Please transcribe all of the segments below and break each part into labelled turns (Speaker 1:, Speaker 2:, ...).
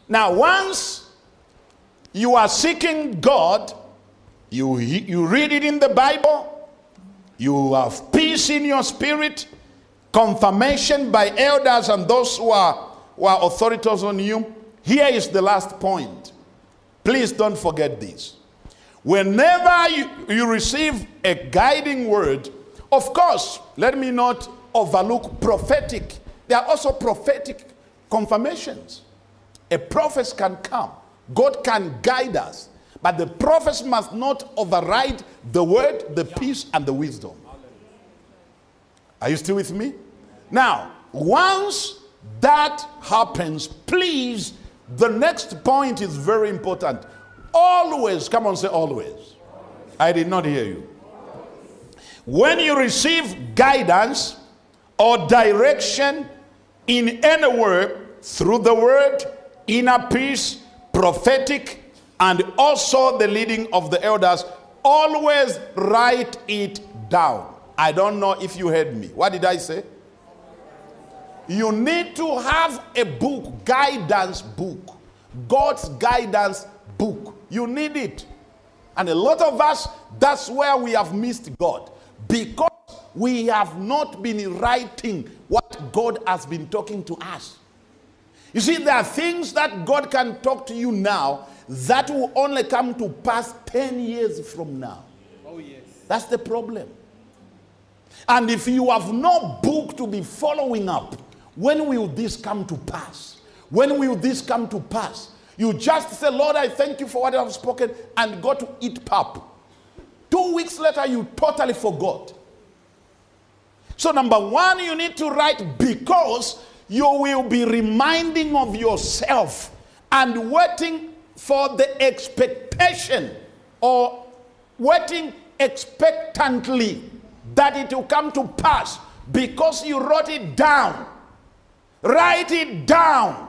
Speaker 1: Now, once you are seeking God, you read it in the Bible, you have peace in your spirit, confirmation by elders and those who are authorities on you. Here is the last point. Please don't forget this. Whenever you receive a guiding word, of course, let me not overlook prophetic. There are also prophetic confirmations. A prophet can come. God can guide us. But the prophets must not override the word, the peace, and the wisdom. Are you still with me? Now, once that happens, please, the next point is very important. Always, come on, say always. I did not hear you. When you receive guidance or direction in any word, through the word, inner peace, prophetic, and also the leading of the elders, always write it down. I don't know if you heard me. What did I say? You need to have a book, guidance book, God's guidance book. You need it. And a lot of us, that's where we have missed God, because we have not been writing what God has been talking to us. You see, there are things that God can talk to you now that will only come to pass 10 years from now. Oh, yes. That's the problem. And if you have no book to be following up, when will this come to pass? When will this come to pass? You just say, Lord, I thank you for what I have spoken, and go to eat pap. 2 weeks later, you totally forgot. So number one, you need to write, because you will be reminding of yourself and waiting for the expectation, or waiting expectantly that it will come to pass, because you wrote it down. Write it down.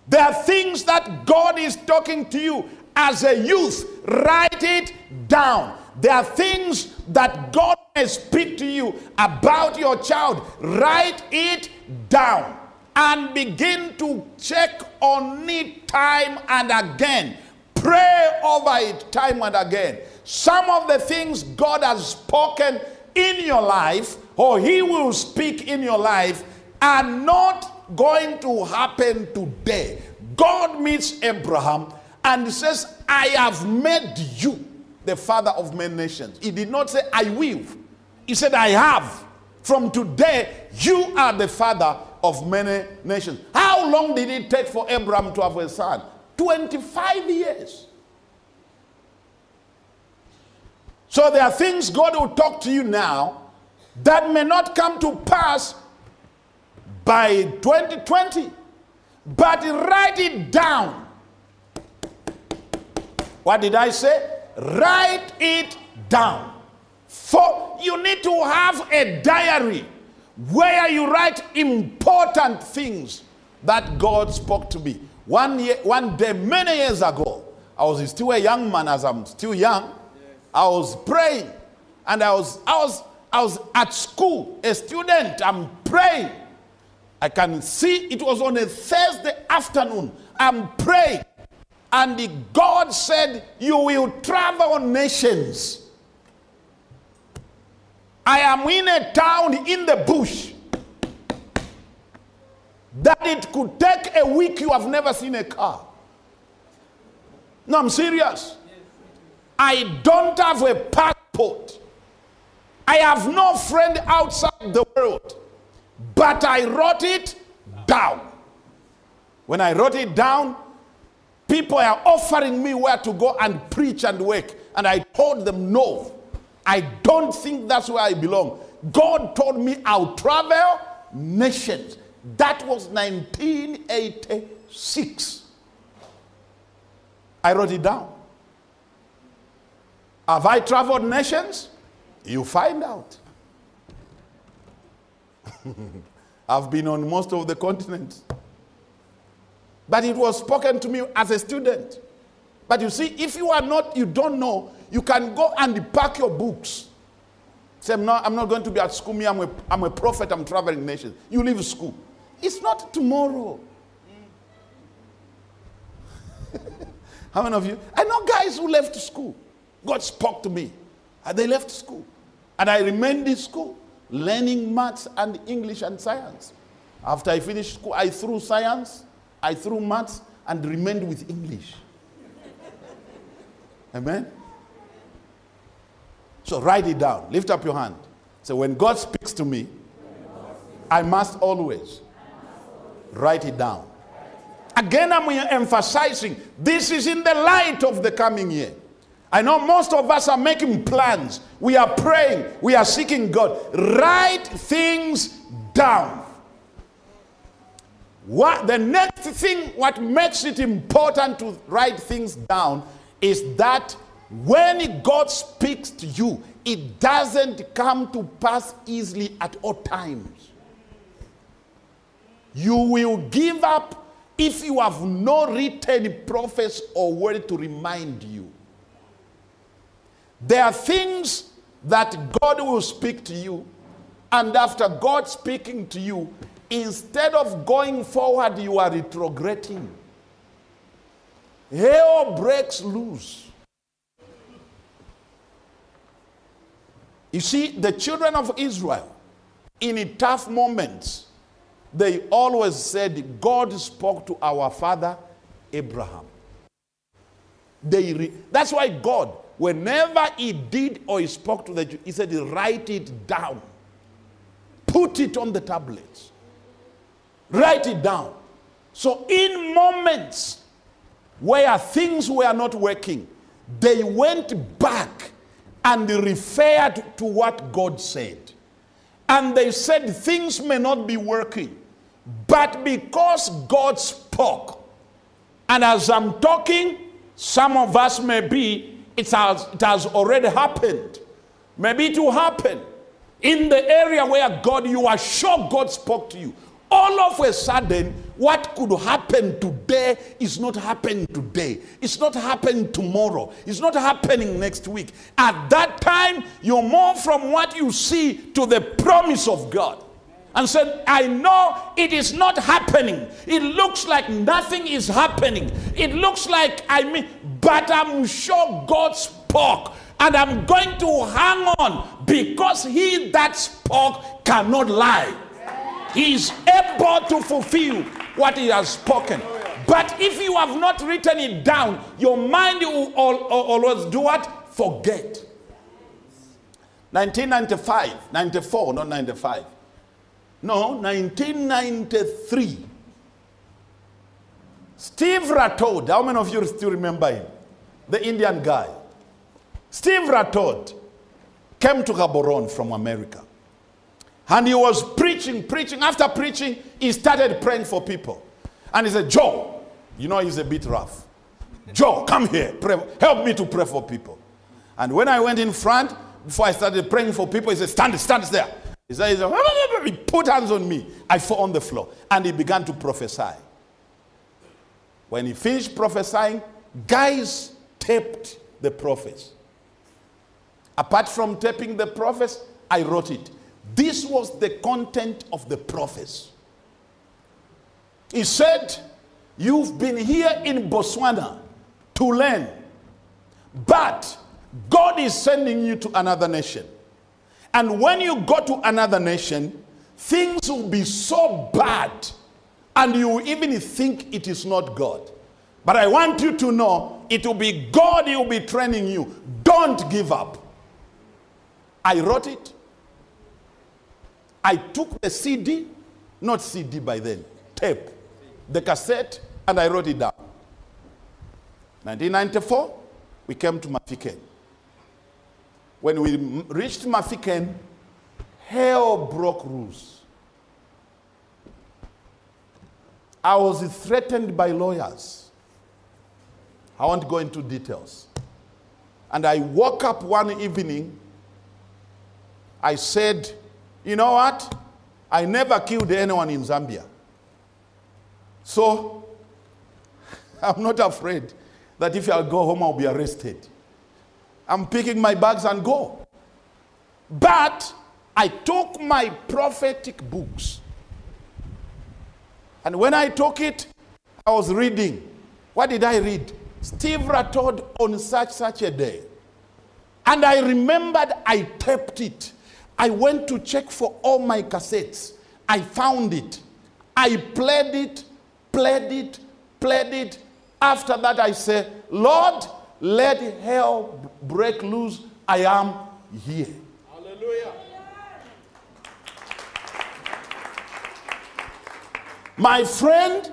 Speaker 1: There are things that God is talking to you as a youth. Write it down. There are things that God may speak to you about your child. Write it down and begin to check on it time and again. Pray over it time and again. Some of the things God has spoken in your life, or he will speak in your life, are not going to happen today. God meets Abraham and says, I have made you the father of many nations. He did not say, I will. He said, I have. From today, you are the father of many nations. How long did it take for Abraham to have a son? 25 years. So there are things God will talk to you now that may not come to pass by 2020. But write it down. What did I say? Write it down. For you need to have a diary where you write important things that God spoke to me. One day, many years ago, I was still a young man, as I'm still young. I was praying, and I was at school, a student. I'm praying. I can see it was on a Thursday afternoon. I'm praying. And God said, you will travel nations. I am in a town in the bush that it could take a week. You have never seen a car. No, I'm serious. I don't have a passport. I have no friend outside the world. But I wrote it down. When I wrote it down, people are offering me where to go and preach and work. And I told them, no, I don't think that's where I belong. God told me I'll travel nations. That was 1986. I wrote it down. Have I traveled nations? You find out. I've been on most of the continents. But it was spoken to me as a student. But you see, if you are not, you don't know, you can go and pack your books. Say, no, I'm not going to be at school. Me, I'm a prophet, I'm traveling nations. You leave school. It's not tomorrow. How many of you? I know guys who left school. God spoke to me. And they left school. And I remained in school, learning maths and English and science. After I finished school, I threw science, I threw maths, and remained with English. Amen? So write it down. Lift up your hand. So when God speaks to me, I must always write it down. Again, I'm emphasizing, this is in the light of the coming year. I know most of us are making plans. We are praying. We are seeking God. Write things down. The next thing, what makes it important to write things down is that when God speaks to you, it doesn't come to pass easily at all times. You will give up if you have no written prophecy or word to remind you. There are things that God will speak to you, and after God speaking to you, instead of going forward, you are retrograding. Hell breaks loose. You see, the children of Israel, in tough moments, they always said, God spoke to our father Abraham. That's why God, whenever he did or he spoke to the Jews, he said, write it down. Put it on the tablets. Write it down. So in moments where things were not working, they went back and referred to what God said. And they said things may not be working, but because God spoke, and as I'm talking, some of us it has already happened. Maybe it will happen in the area where you are sure God spoke to you. All of a sudden, what could happen today is not happening today. It's not happening tomorrow. It's not happening next week. At that time, you move from what you see to the promise of God. And said, I know it is not happening. It looks like nothing is happening. It looks like, but I'm sure God spoke. And I'm going to hang on because he that spoke cannot lie. He is able to fulfill what he has spoken. But if you have not written it down, your mind will always do what? Forget. 1995, 94, not 95. No, 1993. Steve Rathod, how many of you still remember him? The Indian guy. Steve Rathod came to Gaborone from America. And he was preaching. After preaching, he started praying for people. And he said, Joe, you know he's a bit rough. Joe, come here. Pray, help me to pray for people. And when I went in front, before I started praying for people, he said, stand there. He said, he put hands on me. I fell on the floor. And he began to prophesy. When he finished prophesying, guys taped the prophets. Apart from taping the prophets, I wrote it. This was the content of the prophets. He said, you've been here in Botswana to learn, but God is sending you to another nation. And when you go to another nation, things will be so bad, and you will even think it is not God. But I want you to know, it will be God who will be training you. Don't give up. I wrote it. I took the CD, not CD by then, tape, the cassette, and I wrote it down. 1994, we came to Mafikeng. When we reached Mafikeng, hell broke loose. I was threatened by lawyers. I won't go into details. And I woke up one evening. I said, you know what? I never killed anyone in Zambia. So, I'm not afraid that if I go home, I'll be arrested. I'm picking my bags and go. But I took my prophetic books. And when I took it, I was reading. What did I read? Steve Ratod on such a day. And I remembered I taped it. I went to check for all my cassettes. I found it. I played it, played it, played it. After that I said, Lord, let hell break loose. I am here.
Speaker 2: Hallelujah.
Speaker 1: My friend,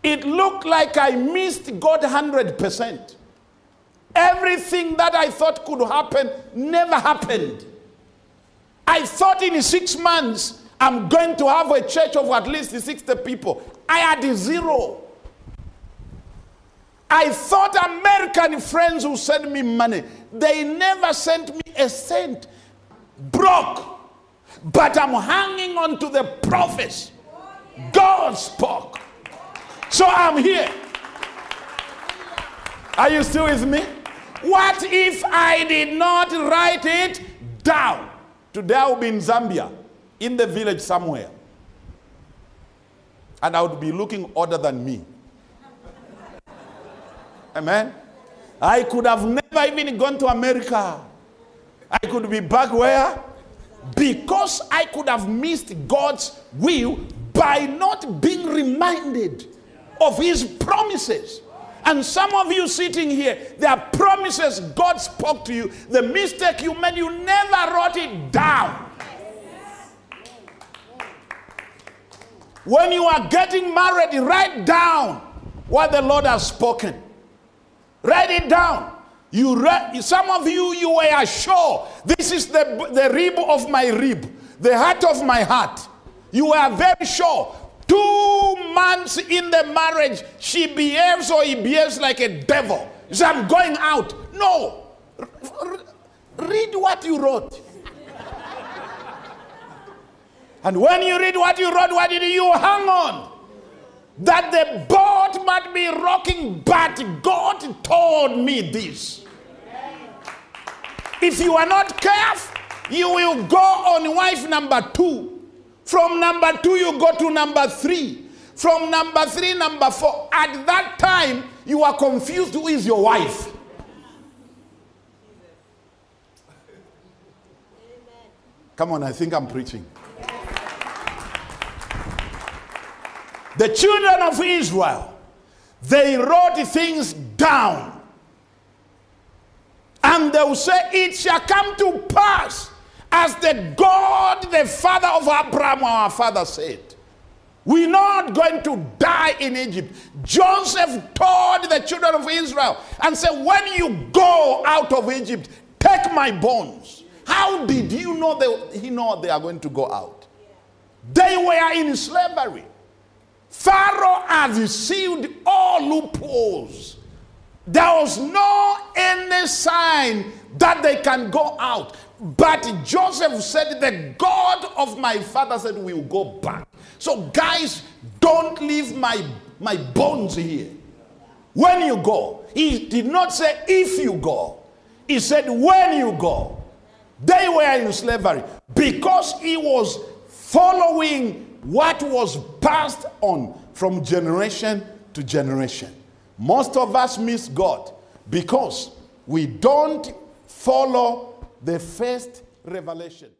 Speaker 1: it looked like I missed God 100%. Everything that I thought could happen never happened. I thought in 6 months, I'm going to have a church of at least 60 people. I had 0. I thought American friends who send me money, they never sent me a cent. Broke. But I'm hanging on to the prophets. God spoke. So I'm here. Are you still with me? What if I did not write it down? Today I will be in Zambia, in the village somewhere. And I would be looking older than me. Amen? I could have never even gone to America. I could be back where? Because I could have missed God's will by not being reminded of his promises. And some of you sitting here, there are promises God spoke to you. The mistake you made, you never wrote it down. When you are getting married, write down what the Lord has spoken. Write it down. Some of you, you were sure this is the rib of my rib, the heart of my heart. You were very sure. 2 months in the marriage, she behaves or he behaves like a devil. So I'm going out. No. Read what you wrote. And when you read what you wrote, what did you hang on? That the boat might be rocking, but God told me this. If you are not careful, you will go on wife number 2. From number 2, you go to number 3. From number 3, number 4. At that time, you are confused who is your wife. Come on, I think I'm preaching. The children of Israel, they wrote things down. And they will say, it shall come to pass as the God, the father of Abraham, our father, said. We're not going to die in Egypt. Joseph told the children of Israel and said, when you go out of Egypt, take my bones. How did you know he know they are going to go out? They were in slavery. Pharaoh has sealed all loopholes. There was no any sign that they can go out. But Joseph said, the God of my father said, we will go back. So guys, don't leave my bones here. When you go, he did not say if you go. He said when you go. They were in slavery because he was following what was passed on from generation to generation. Most of us miss God because we don't follow the first revelation.